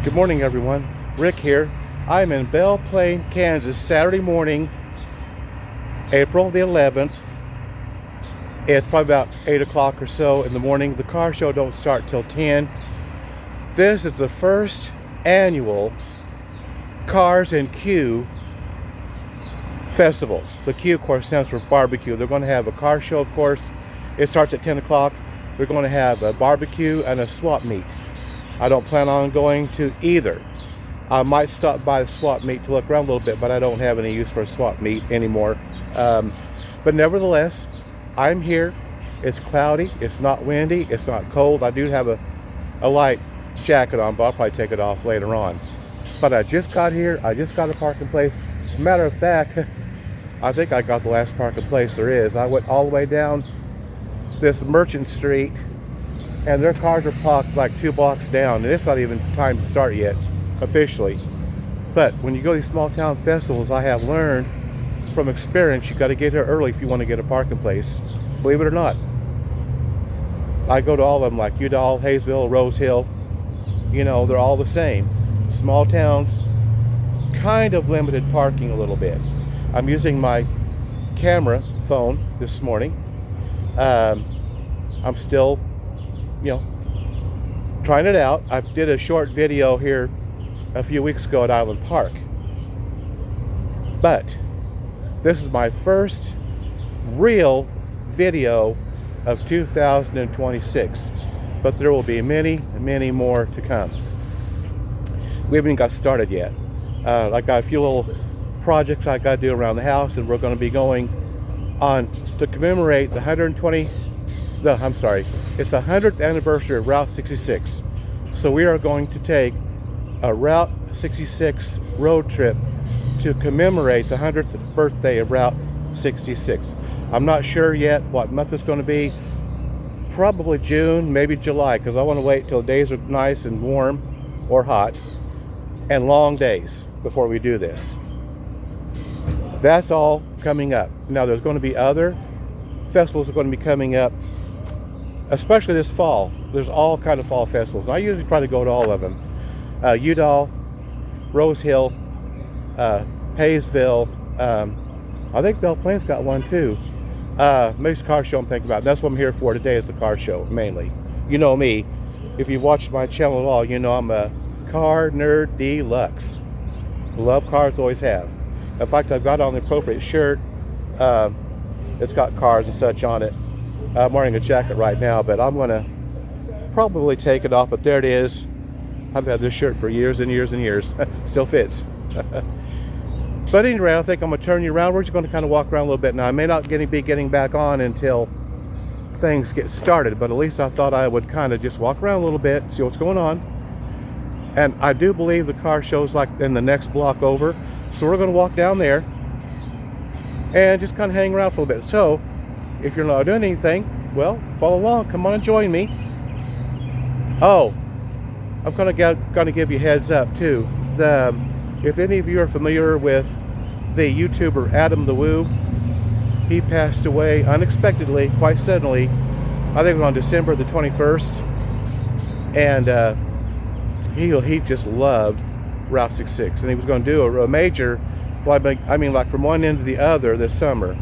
Good morning, everyone. Rick here. I'm in Belle Plaine, Kansas, Saturday morning, April the 11th. It's probably about 8 o'clock or so in the morning. The car show don't start till 10. This is the first annual Cars and Q festival. The Q, of course, stands for barbecue. They're going to have a car show, of course. It starts at 10 o'clock. They're going to have a barbecue and a swap meet. I don't plan on going to either. I might stop by the swap meet to look around a little bit, but I don't have any use for a swap meet anymore. But nevertheless, I'm here. It's cloudy. It's not windy. It's not cold. I do have a light jacket on, but I'll probably take it off later on. But I just got here. I just got a parking place. Matter of fact, I think I got the last parking place there is. I went all the way down this Merchant Street, and their cars are parked like 2 blocks down, and it's not even time to start yet, officially. But when you go to these small town festivals, I have learned from experience, you got to get here early if you want to get a parking place. Believe it or not. I go to all of them, like Udall, Hayesville, Rose Hill. You know, they're all the same. Small towns, kind of limited parking a little bit. I'm using my camera phone this morning. I'm still, trying it out. I did a short video here a few weeks ago at Island Park. But this is my first real video of 2026. But there will be many, many more to come. We haven't even got started yet. I got a few little projects I got to do around the house, and we're going to be going on to commemorate the 100th anniversary of Route 66. So we are going to take a Route 66 road trip to commemorate the 100th birthday of Route 66. I'm not sure yet what month it's going to be. Probably June, maybe July, because I want to wait till the days are nice and warm or hot and long days before we do this. That's all coming up. Now there's going to be other festivals that are going to be coming up, especially this fall. There's all kind of fall festivals. I usually try to go to all of them. Udall, Rose Hill, Hayesville. I think Belle Plaine's got one too. Maybe it's a car show I'm thinking about. That's what I'm here for today, is the car show mainly. You know me. If you've watched my channel at all, you know I'm a car nerd deluxe. Love cars, always have. In fact, I've got on the appropriate shirt. It's got cars and such on it. I'm wearing a jacket right now, but I'm going to probably take it off. But there it is. I've had this shirt for years and years and years. Still fits. But anyway, I think I'm going to turn you around. We're just going to kind of walk around a little bit now. I may not be getting back on until things get started, but at least I thought I would kind of just walk around a little bit, see what's going on. And I do believe the car show's like in the next block over. So we're going to walk down there and just kind of hang around for a little bit. So if you're not doing anything, well, follow along. Come on and join me. Oh, I'm going to give you a heads up too. If any of you are familiar with the YouTuber Adam the Woo, he passed away unexpectedly, quite suddenly. I think it was on December the 21st. And he just loved Route 66, and he was going to do a major, like from one end to the other this summer.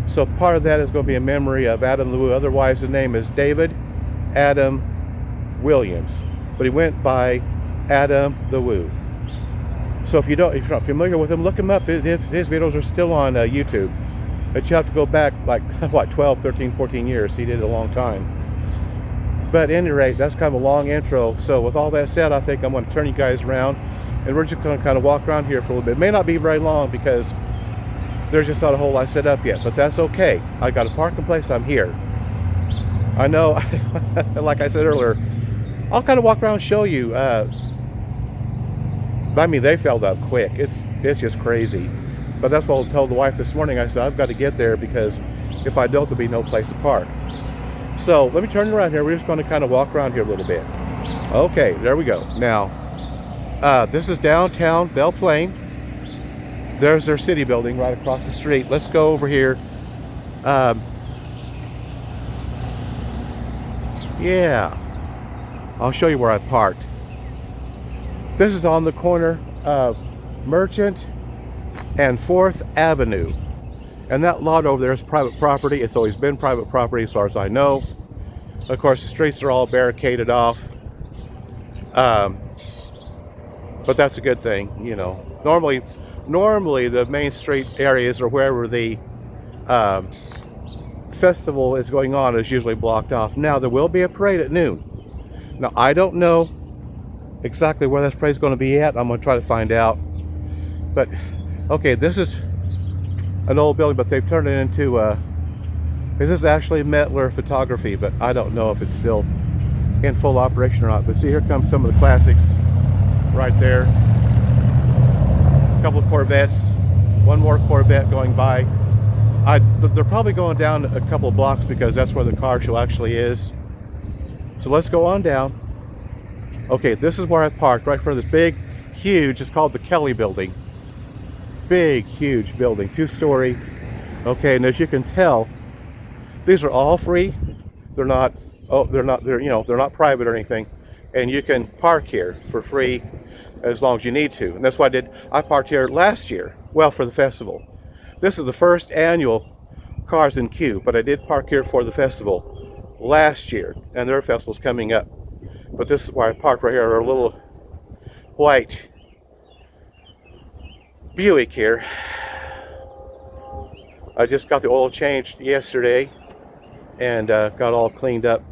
So part of that is going to be a memory of Adam the Woo. Otherwise, the name is David Adam Williams, but he went by Adam the Woo. So if you're not familiar with him, look him up. His videos are still on YouTube, but you have to go back like 12, 13, 14 years. He did it a long time. But at any rate, that's kind of a long intro. So with all that said, I think I'm going to turn you guys around, and we're just going to kind of walk around here for a little bit. It may not be very long because there's just not a whole lot set up yet, but that's okay. I got a parking place. I'm here. I know, like I said earlier, I'll kind of walk around and show you. They filled up quick. It's just crazy. But that's what I told the wife this morning. I said, I've got to get there because if I don't, there'll be no place to park. So let me turn around here. We're just going to kind of walk around here a little bit. Okay, there we go. Now, this is downtown Belle Plaine. There's their city building right across the street. Let's go over here. Yeah, I'll show you where I parked. This is on the corner of Merchant and 4th Avenue. And that lot over there is private property. It's always been private property as far as I know. Of course, the streets are all barricaded off. But that's a good thing, you know. Normally the main street areas or wherever the festival is going on is usually blocked off. Now, there will be a parade at noon. Now, I don't know exactly where that parade is going to be at. I'm going to try to find out. But, okay, this is an old building, but they've turned it into, this is actually Mettler Photography, but I don't know if it's still in full operation or not. But see, here comes some of the classics right there. A couple of Corvettes, one more Corvette going by. They're probably going down a couple of blocks because that's where the car show actually is. So let's go on down. Okay, this is where I parked, right in front of this big, huge, it's called the Kelly Building. Big, huge building, 2-story. Okay, and as you can tell, these are all free. They're not private or anything. And you can park here for free as long as you need to. And that's what I did. I parked here last year, well, for the festival. This is the first annual Cars in Queue, but I did park here for the festival last year, and their festival's coming up. But this is where I parked right here, our little white Buick here. I just got the oil changed yesterday and got all cleaned up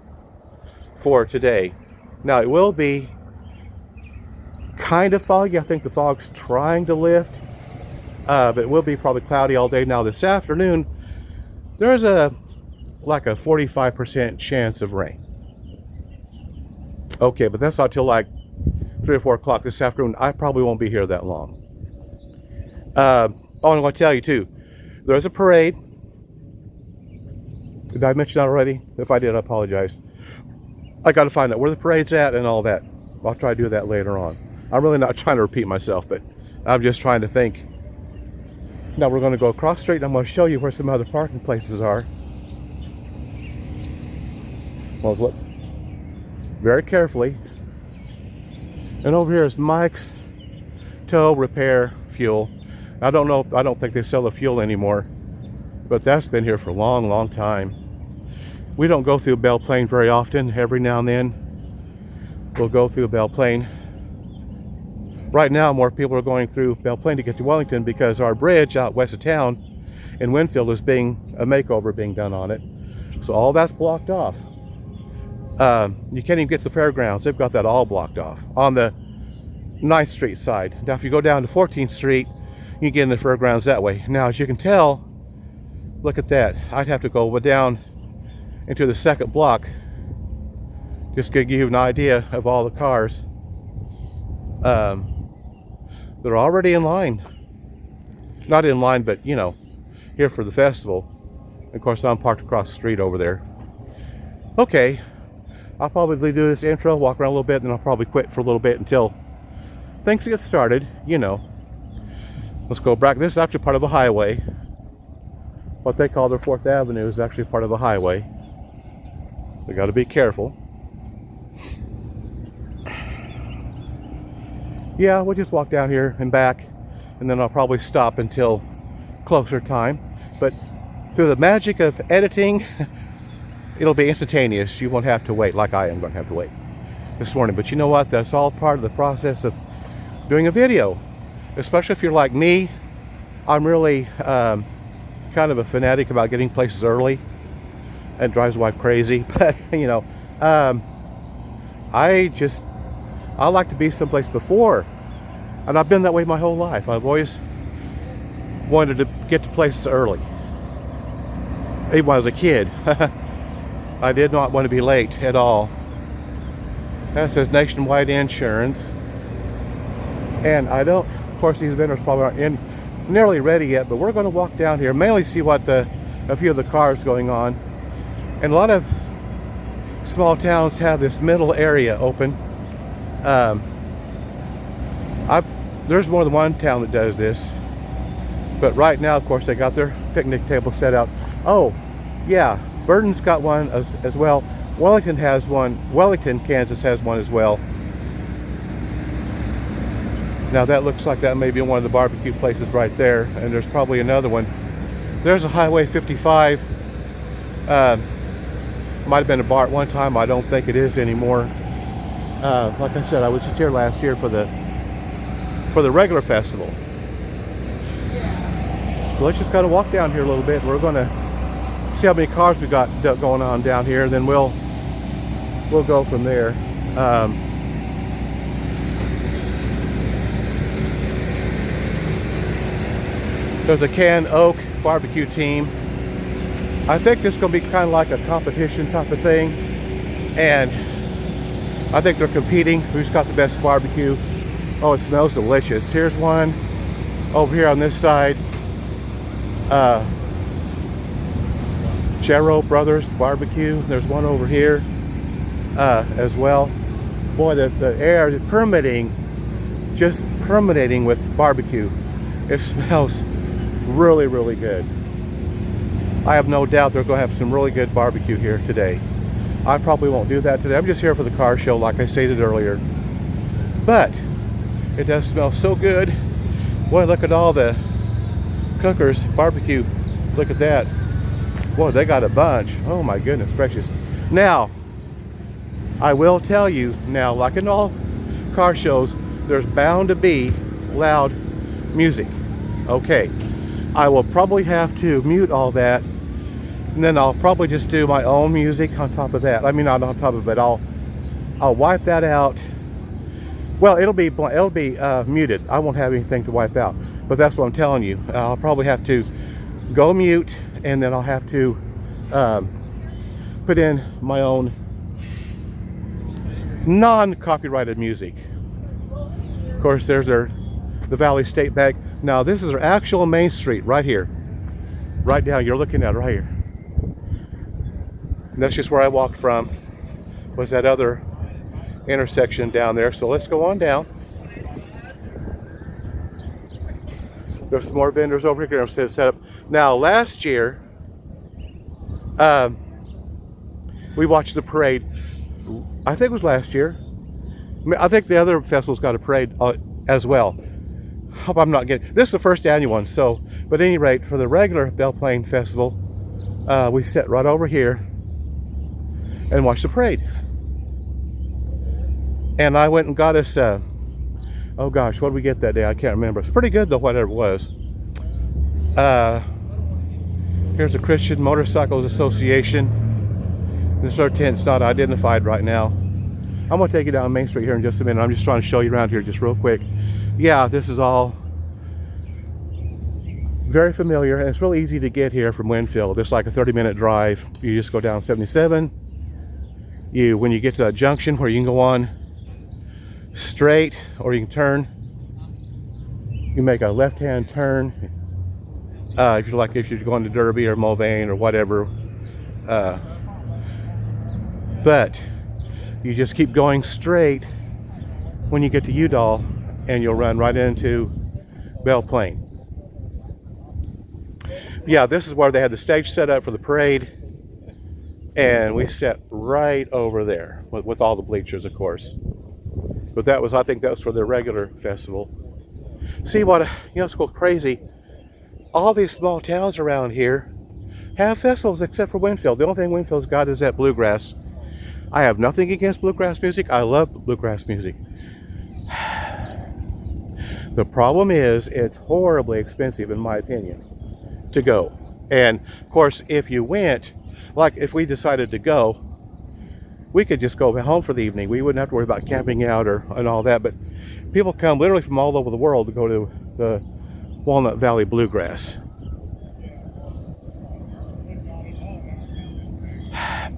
for today. Now, it will be kind of foggy. I think the fog's trying to lift, but it will be probably cloudy all day. Now, this afternoon, there's like a 45% chance of rain. Okay, but that's not till like 3 or 4 o'clock this afternoon. I probably won't be here that long. Oh, I'm going to tell you too, there's a parade. Did I mention that already? If I did, I apologize. I got to find out where the parade's at and all that. I'll try to do that later on. I'm really not trying to repeat myself, but I'm just trying to think. Now we're going to go across the street and I'm going to show you where some other parking places are. Well, look very carefully. And over here is Mike's Tow Repair Fuel. I don't think they sell the fuel anymore, but that's been here for a long, long time. We don't go through Belle Plaine very often. Every now and then we'll go through Belle Plaine. Right now, more people are going through Belle Plaine to get to Wellington because our bridge out west of town in Winfield is being a makeover being done on it. So all that's blocked off. You can't even get to the fairgrounds. They've got that all blocked off on the 9th Street side. Now, if you go down to 14th Street, you can get in the fairgrounds that way. Now, as you can tell, look at that. I'd have to go down into the second block just to give you an idea of all the cars. They're already in line. Not in line, but you know, here for the festival. Of course, I'm parked across the street over there. Okay, I'll probably do this intro, walk around a little bit, and then I'll probably quit for a little bit until things get started, you know. Let's go back. This is actually part of a highway. What they call their 4th Avenue is actually part of a highway. We got to be careful. Yeah, we'll just walk down here and back, and then I'll probably stop until closer time. But through the magic of editing, it'll be instantaneous. You won't have to wait like I am going to have to wait this morning. But you know what? That's all part of the process of doing a video. Especially if you're like me. I'm really kind of a fanatic about getting places early. It drives my wife crazy. But, you know, I like to be someplace before. And I've been that way my whole life. I've always wanted to get to places early. Even when I was a kid. I did not want to be late at all. That says Nationwide Insurance. And I don't, of course, these vendors probably aren't nearly ready yet, but we're going to walk down here, mainly see what a few of the cars going on. And a lot of small towns have this middle area open. There's more than one town that does this, but right now, of course, they got their picnic table set out. Oh, yeah, Burton's got one as well. Wellington has one. Wellington, Kansas has one as well. Now that looks like that may be one of the barbecue places right there, and there's probably another one. There's a Highway 55. Might have been a bar at one time. I don't think it is anymore. Like I said, I was just here last year for the regular festival. So let's just kind of walk down here a little bit. We're going to see how many cars we got going on down here, and then we'll go from there. There's a Can Oak barbecue team. I think this is going to be kind of like a competition type of thing, and I think they're competing who's got the best barbecue. Oh, it smells delicious. Here's one over here on this side. Chero Brothers Barbecue. There's one over here as well. Boy, the air is just permeating with barbecue. It smells really, really good. I have no doubt they're going to have some really good barbecue here today. I probably won't do that today. I'm just here for the car show, like I stated earlier. But it does smell so good. Boy, look at all the Cookers barbecue. Look at that. Boy, they got a bunch. Oh my goodness gracious. Now, I will tell you, now, like in all car shows, there's bound to be loud music. Okay. I will probably have to mute all that, and then I'll probably just do my own music on top of that. I mean, not on top of it. I'll wipe that out. Well, it'll be muted. I won't have anything to wipe out. But that's what I'm telling you. I'll probably have to go mute, and then I'll have to put in my own non-copyrighted music. Of course, there's the Valley State Bank. Now this is our actual main street right here. Right down, you're looking at it right here. And that's just where I walked from, was that other intersection down there. So let's go on down. There's some more vendors over here set up. Now last year, we watched the parade. I think it was last year. I think the other festivals got a parade as well. Hope I'm not getting this is the first annual one. So, but at any rate, for the regular Belle Plaine Festival, we sat right over here and watched the parade. And I went and got us. Oh gosh, what did we get that day? I can't remember. It's pretty good though, whatever it was. Here's the Christian Motorcycles Association. This is our tent. It's not identified right now. I'm gonna take you down Main Street here in just a minute. I'm just trying to show you around here just real quick. Yeah, this is all very familiar, and it's really easy to get here from Winfield. It's like a 30-minute drive. You just go down 77. When you get to that junction where you can go on straight, or you can turn, you make a left-hand turn. If you're going to Derby or Mulvane or whatever, but you just keep going straight when you get to Udall, and you'll run right into Belle Plaine. Yeah, this is where they had the stage set up for the parade, and we sat right over there with all the bleachers, of course. But I think that was for the regular festival. See what, it's so crazy. All these small towns around here have festivals except for Winfield. The only thing Winfield's got is that bluegrass. I have nothing against bluegrass music. I love bluegrass music. The problem is it's horribly expensive, in my opinion, to go. And of course, if you went, like if we decided to go, we could just go home for the evening. We wouldn't have to worry about camping out and all that. But people come literally from all over the world to go to the Walnut Valley Bluegrass.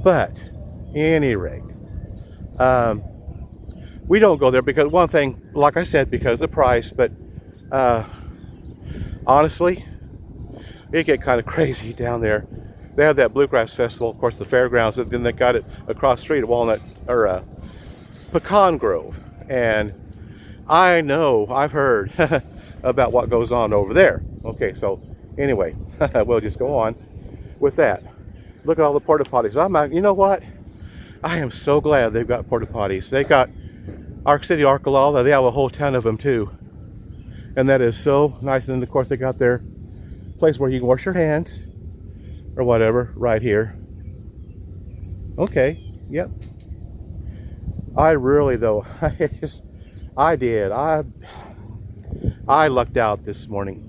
But at any rate, we don't go there because, one thing, like I said, because of the price. But honestly, it get kind of crazy down there. They have that bluegrass festival, of course, the fairgrounds, and then they got it across the street at Walnut or Pecan Grove. And I know, I've heard about what goes on over there. Okay, so anyway, we'll just go on with that. Look at all the porta potties. You know what? I am so glad they've got porta potties. They got Ark City, Arkalala. They have a whole ton of them too. And that is so nice. And then of course they got their place where you can wash your hands or whatever right here. Okay, yep. I really though, I lucked out this morning.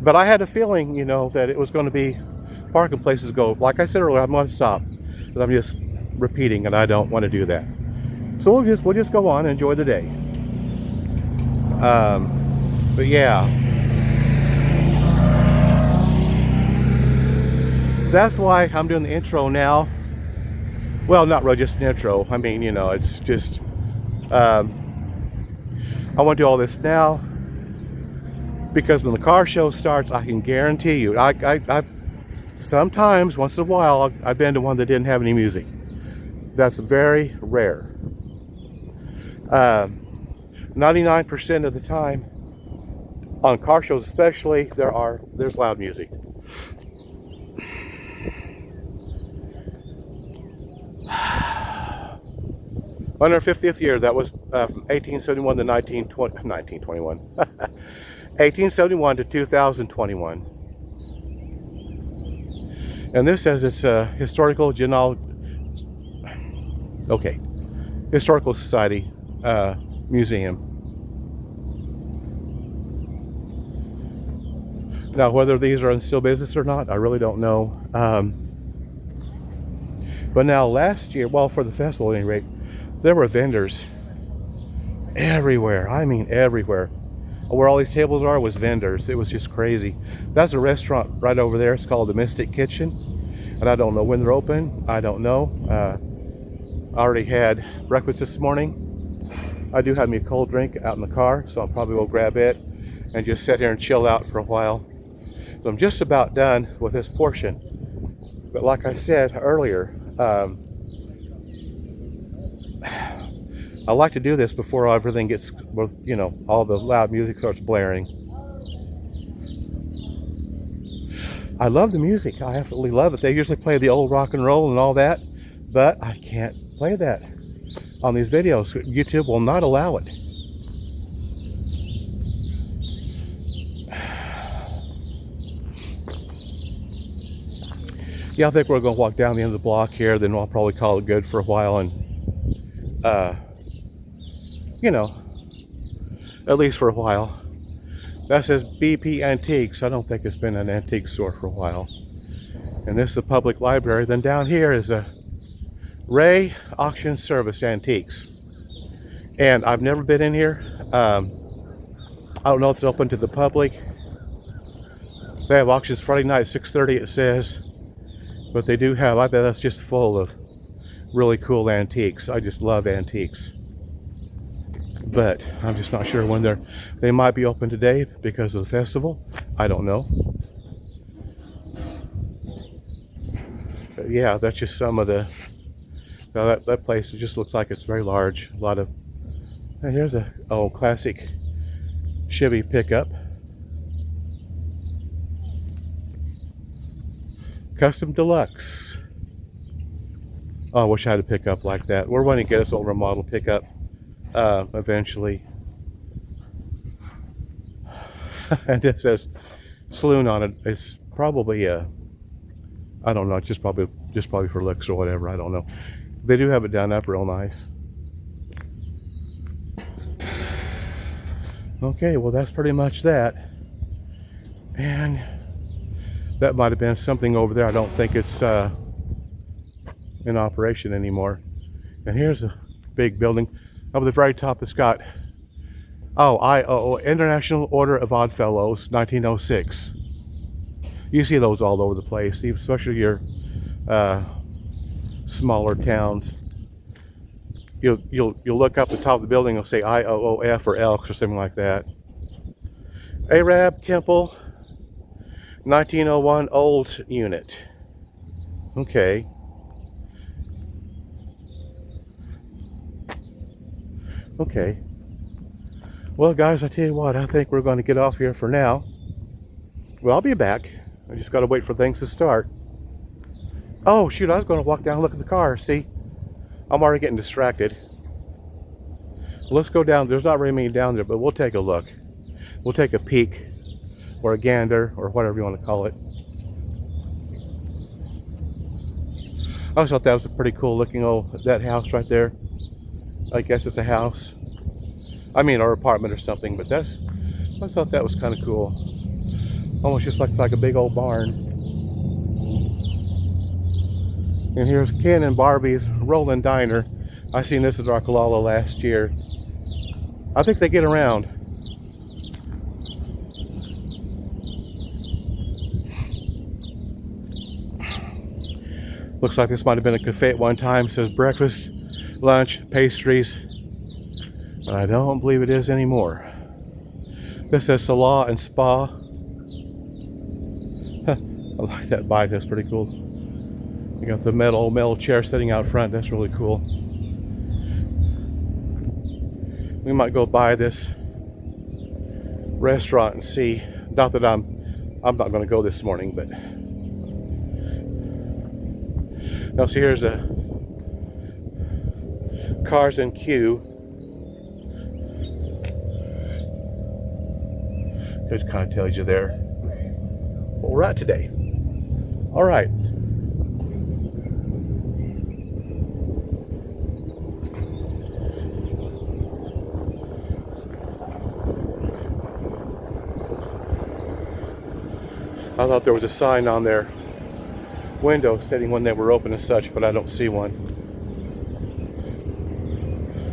But I had a feeling, you know, that it was going to be parking places go. Like I said earlier, I'm going to stop. But I'm just repeating, and I don't want to do that. So we'll just go on and enjoy the day. But yeah, that's why I'm doing the intro now. Well, not really just an intro. I mean, you know, it's just I want to do all this now because when the car show starts, I can guarantee you, I've sometimes, once in a while, I've been to one that didn't have any music. That's very rare. 99% of the time, on car shows especially, there's loud music. On our 50th year, that was from 1871 to 1921. 1871 to 2021. And this says it's a historical historical society museum. Now, whether these are in still business or not, I really don't know. But now last year, well, for the festival at any rate, there were vendors everywhere. I mean, everywhere. Where all these tables are was vendors. It was just crazy. That's a restaurant right over there. It's called the Mystic Kitchen. And I don't know when they're open. I don't know. I already had breakfast this morning. I do have me a cold drink out in the car, so I probably will grab it and just sit here and chill out for a while. So I'm just about done with this portion. But like I said earlier, I like to do this before everything gets, you know, all the loud music starts blaring. I love the music. I absolutely love it. They usually play the old rock and roll and all that, but I can't play that on these videos. YouTube will not allow it. Yeah, I think we're going to walk down the end of the block here, then I'll probably call it good for a while and you know, at least for a while. That says BP Antiques. I don't think it's been an antique store for a while. And this is the public library. Then down here is a Ray Auction Service Antiques. And I've never been in here. I don't know if it's open to the public. They have auctions Friday night at 6:30 it says. But they do have, I bet that's just full of really cool antiques. I just love antiques. But I'm just not sure when they might be open today because of the festival. I don't know. But yeah, that's just some of the, that place, it just looks like it's very large. A lot of, and here's a classic Chevy pickup. Custom Deluxe. Oh, I wish I had a pickup like that. We're wanting to get us an older model pickup eventually. And it says saloon on it. It's probably I don't know. It's just probably for looks or whatever. I don't know. They do have it done up real nice. Okay, well that's pretty much that. And that might have been something over there. I don't think it's in operation anymore. And here's a big building. Up at the very top it's got International Order of Odd Fellows, 1906. You see those all over the place, especially your smaller towns. You'll look up the top of the building, it'll say IOOF or Elks or something like that. Arab Temple, 1901 old unit. Okay. Okay. Well, guys, I tell you what, I think we're going to get off here for now. Well, I'll be back. I just got to wait for things to start. Oh, shoot, I was going to walk down and look at the car. See? I'm already getting distracted. Let's go down. There's not very many down there, but we'll take a look. We'll take a peek or a gander or whatever you want to call it. I always thought that was a pretty cool looking that house right there. I guess it's a house. I mean, or apartment or something, but I thought that was kind of cool. Almost just looks like a big old barn. And here's Ken and Barbie's Rolling Diner. I seen this at Arkalala last year. I think they get around. Looks like this might have been a cafe at one time. It says breakfast, lunch, pastries. But I don't believe it is anymore. This says Salon and Spa. I like that bike, that's pretty cool. You got the metal chair sitting out front, that's really cool. We might go by this restaurant and see. Not that I'm not going to go this morning, but now see, here's a cars in queue. It kind of tells you there what we're at today. All right. I thought there was a sign on their window stating when they were open and such, but I don't see one.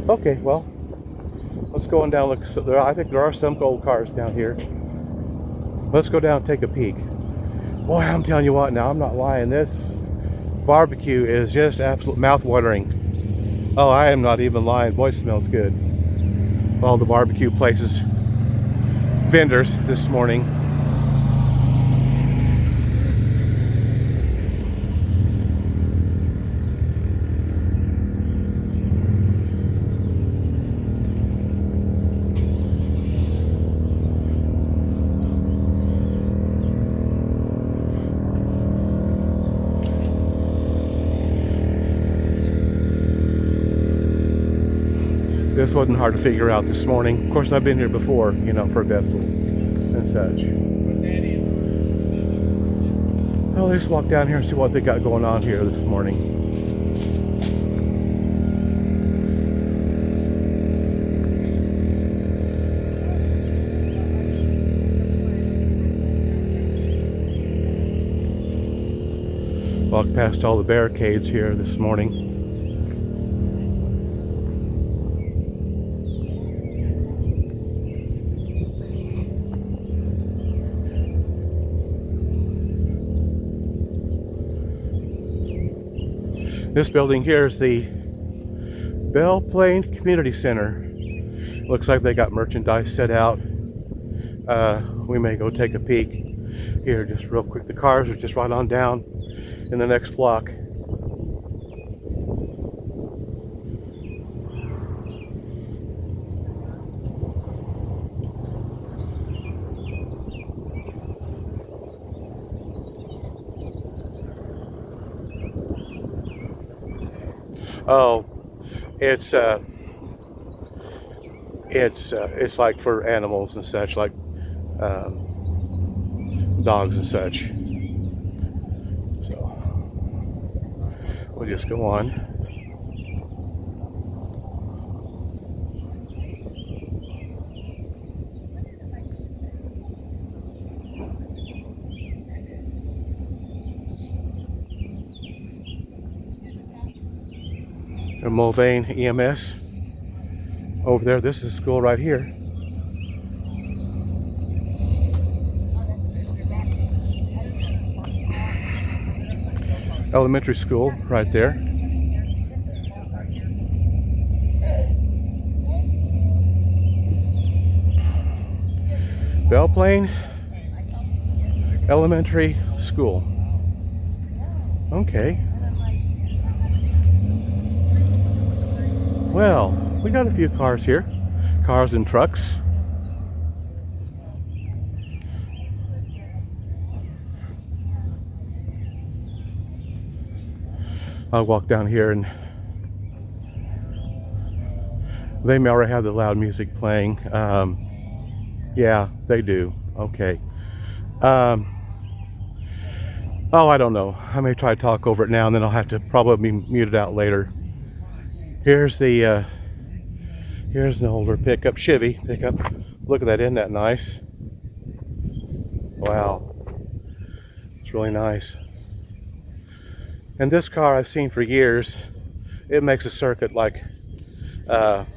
Okay, well, let's go on down. Look, so I think there are some old cars down here. Let's go down and take a peek. Boy, I'm telling you what, now I'm not lying. This barbecue is just absolute mouth-watering. Oh, I am not even lying. Boy, it smells good. All the barbecue places, vendors this morning. This wasn't hard to figure out this morning. Of course, I've been here before, you know, for vessels and such. Well, let's walk down here and see what they got going on here this morning. Walked past all the barricades here this morning. This building here is the Belle Plaine Community Center. Looks like they got merchandise set out. We may go take a peek here just real quick. The cars are just right on down in the next block. Oh, it's like for animals and such, like dogs and such. So we'll just go on. Mulvane EMS over there. This is school right here. Elementary school right there. Belle Plaine Elementary School. Okay. Well, we got a few cars here. Cars and trucks. I'll walk down here and they may already have the loud music playing. Yeah, they do. Okay. Um, oh, I don't know. I may try to talk over it now, and then I'll have to probably mute it out later. Here's the here's an older pickup, Chevy pickup. Look at that, isn't that nice? Wow, it's really nice. And this car I've seen for years. It makes a circuit like I've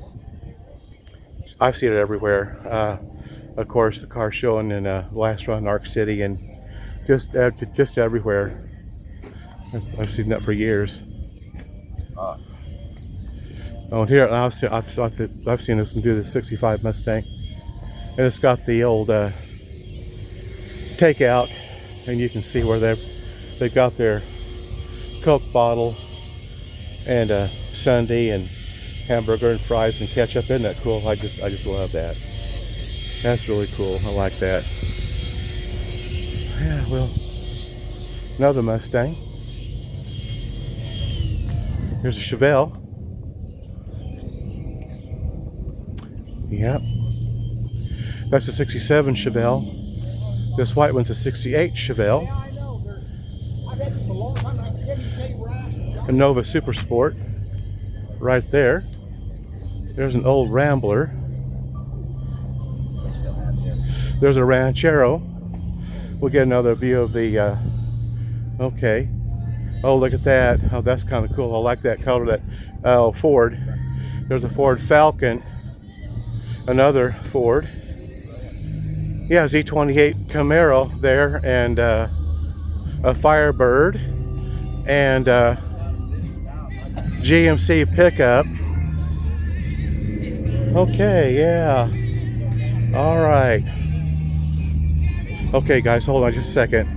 seen it everywhere. Of course, the car showing in last run Arc City and just everywhere. I've seen that for years. Oh, here I've seen this and do the '65 Mustang, and it's got the old takeout, and you can see where they've got their Coke bottle and a sundae and hamburger and fries and ketchup. Isn't that cool? I just love that. That's really cool. I like that. Yeah, well, another Mustang. Here's a Chevelle. Yep. That's a '67 Chevelle. This white one's a '68 Chevelle. Yeah, I know. I've had this a long time. I can't even tell you where I A Nova Super Sport. Right there. There's an old Rambler. There's a Ranchero. We'll get another view of the, okay. Oh, look at that. Oh, that's kind of cool. I like that color, that Ford. There's a Ford Falcon. Another Ford. Yeah, Z28 Camaro there, and a Firebird, and GMC pickup. Okay, yeah. All right. Okay, guys, hold on just a second.